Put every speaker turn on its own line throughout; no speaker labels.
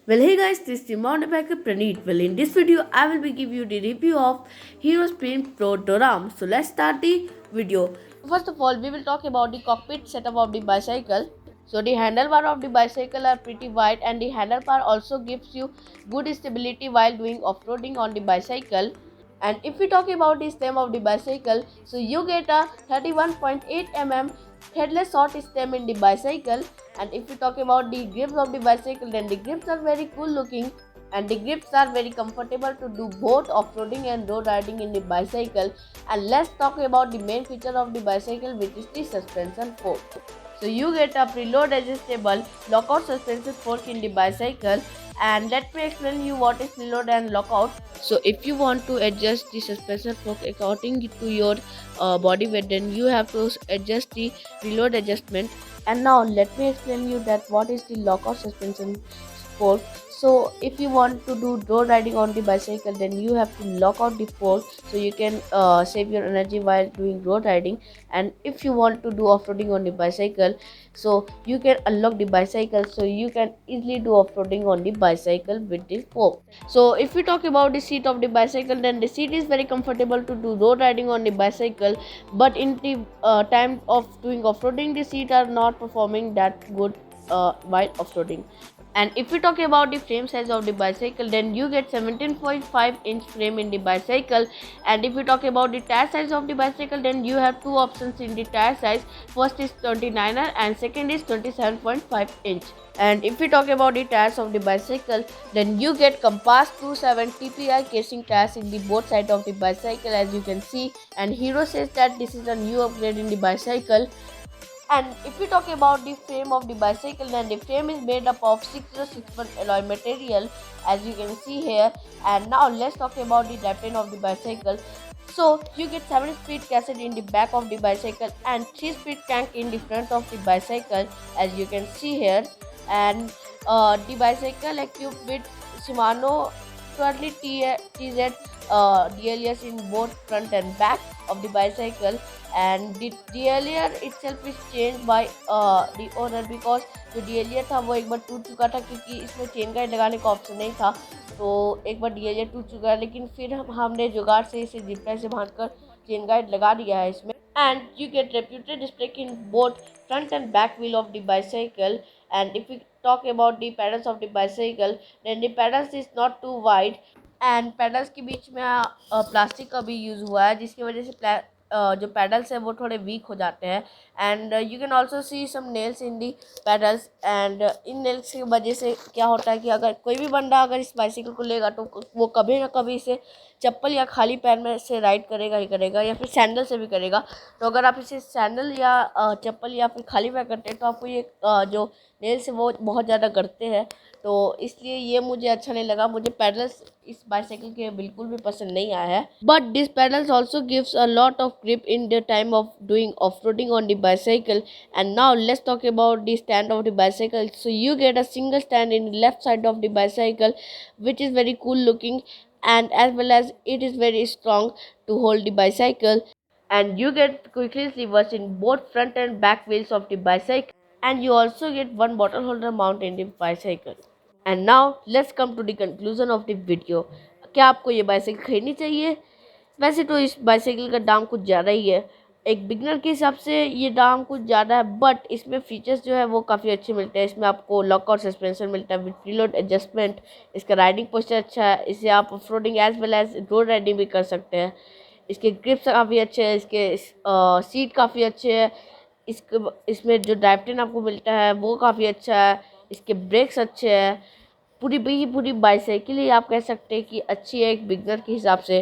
Well, hey guys, this is the mountain biker Praneet. Well, in this video, I will be giving you the review of Hero Sprint Pro Doram. So let's start the video. First of all, we will talk about the cockpit setup of the bicycle. So the handlebar of the bicycle are pretty wide, and the handlebar also gives you good stability while doing off-roading on the bicycle. And if we talk about the stem of the bicycle, so you get a 31.8 mm headless short stem in the bicycle. And if we talk about the grips of the bicycle, then the grips are very cool looking, and the grips are very comfortable to do both off-roading and road riding in the bicycle. And let's talk about the main feature of the bicycle, which is the suspension fork. So you get a preload adjustable lockout suspension fork in the bicycle, and let me explain you what is preload and lockout. So if you want to adjust the suspension fork according to your body weight, then you have to adjust the preload adjustment. And now let me explain you that what is the lockout suspension fork. So if you want to do road riding on the bicycle, then you have to lock out the fork so you can save your energy while doing road riding. And if you want to do off-roading on the bicycle, so you can unlock the bicycle so you can easily do off-roading on the bicycle with the fork. So if we talk about the seat of the bicycle, then the seat is very comfortable to do road riding on the bicycle, but in the time of doing off-roading, the seat are not performing that good while off-roading. And if we talk about the frame size of the bicycle, then you get 17.5-inch frame in the bicycle. And if we talk about the tire size of the bicycle, then you have two options in the tire size. First is 29er and second is 27.5-inch. And if we talk about the tires of the bicycle, then you get Compass 270 TPI casing tires in the both sides of the bicycle, as you can see. And Hero says that this is a new upgrade in the bicycle. And if we talk about the frame of the bicycle, then the frame is made up of 6061 alloy material, as you can see here. And now let's talk about the drivetrain of the bicycle. So you get 7-speed cassette in the back of the bicycle and 3-speed crank in the front of the bicycle, as you can see here. And the bicycle equipped with Shimano Twirly TZ DLS in both front and back of the bicycle. And the DLR itself is changed by the owner, because जो DLR था वो एक बार टूट चुका था क्योंकि इसमें chain guide लगाने का ऑप्शन नहीं था। तो एक बार DLR टूट चुका है, लेकिन फिर हमने जुगाड़ से इसे जिप टाई से बांधकर चेन गाइड लगा दिया है इसमें. And you get reputed brake in both front and back wheel of the bicycle. And if we talk about the pedals of the bicycle, then the pedals is not too wide, and paddles के बीच में plastic का भी use हुआ है, जिसकी वजह से जो पैडल्स है वो थोड़े वीक हो जाते हैं. And you can also see some nails in the paddles. And इन नेल्स की वजह से क्या होता है कि अगर कोई भी बंदा अगर इस बाइसिकल को लेगा तो वो कभी ना कभी इसे चप्पल या खाली पैर में से राइड करेगा ही करेगा, या फिर सैंडल से भी करेगा. तो अगर आप इसे सैंडल या चप्पल या फिर खाली पैर करते हैं तो आपको ये जो नेल्स है वो बहुत ज़्यादा गड़ते हैं. तो इसलिए ये मुझे अच्छा नहीं लगा. मुझे पैडल्स इस बाइसाइकिल के बिल्कुल भी पसंद नहीं आया है. But this paddles also gives a lot of grip in the time of doing off roading on the bicycle. And now let's talk about the stand of the bicycle. So you get a single stand in left side of the bicycle, which is very cool looking, and as well as it is very strong to hold the bicycle. And you get quick release levers in both front and back wheels of the bicycle, and you also get one bottle holder mount in the bicycle. And now let's come to the conclusion of the video. क्या आपको ये bicycle खरीदनी चाहिए? वैसे तो इस bicycle का दाम कुछ ज़्यादा ही है. एक बिगनर के हिसाब से ये दाम कुछ ज़्यादा है, बट इसमें फीचर्स जो है वो काफ़ी अच्छे मिलते हैं. इसमें आपको लॉकआउट सस्पेंशन मिलता है विद प्रीलोड एडजस्टमेंट. इसका राइडिंग पोस्चर अच्छा है. इसे आप off roading as well as road riding भी कर सकते हैं. इसके ग्रिप्स काफ़ी अच्छे हैं. इसके सीट काफ़ी अच्छे हैं. इसमें जो ड्राइवट्रेन आपको मिलता है वो काफ़ी अच्छा है. इसके ब्रेक्स अच्छे हैं. पूरी बाइसाइकिल ही आप कह सकते हैं कि अच्छी है एक बिगनर के हिसाब से.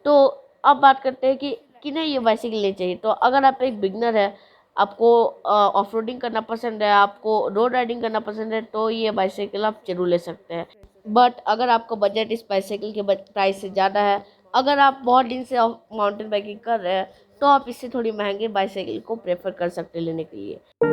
तो अब बात करते हैं कि किन्हें ये बाइसाइकिल लेनी चाहिए. तो अगर आप एक बिगनर है, आपको ऑफ रोडिंग करना पसंद है, आपको रोड राइडिंग करना पसंद है, तो ये बाइसाइकिल आप जरूर ले सकते हैं. बट अगर आपका बजट इस बाइसाइकिल के प्राइस से ज़्यादा है, अगर आप बहुत दिन से माउंटेन बाइकिंग कर रहे हैं, तो आप इससे थोड़ी महंगी बाइसाइकिल को प्रेफर कर सकते हैं लेने के लिए.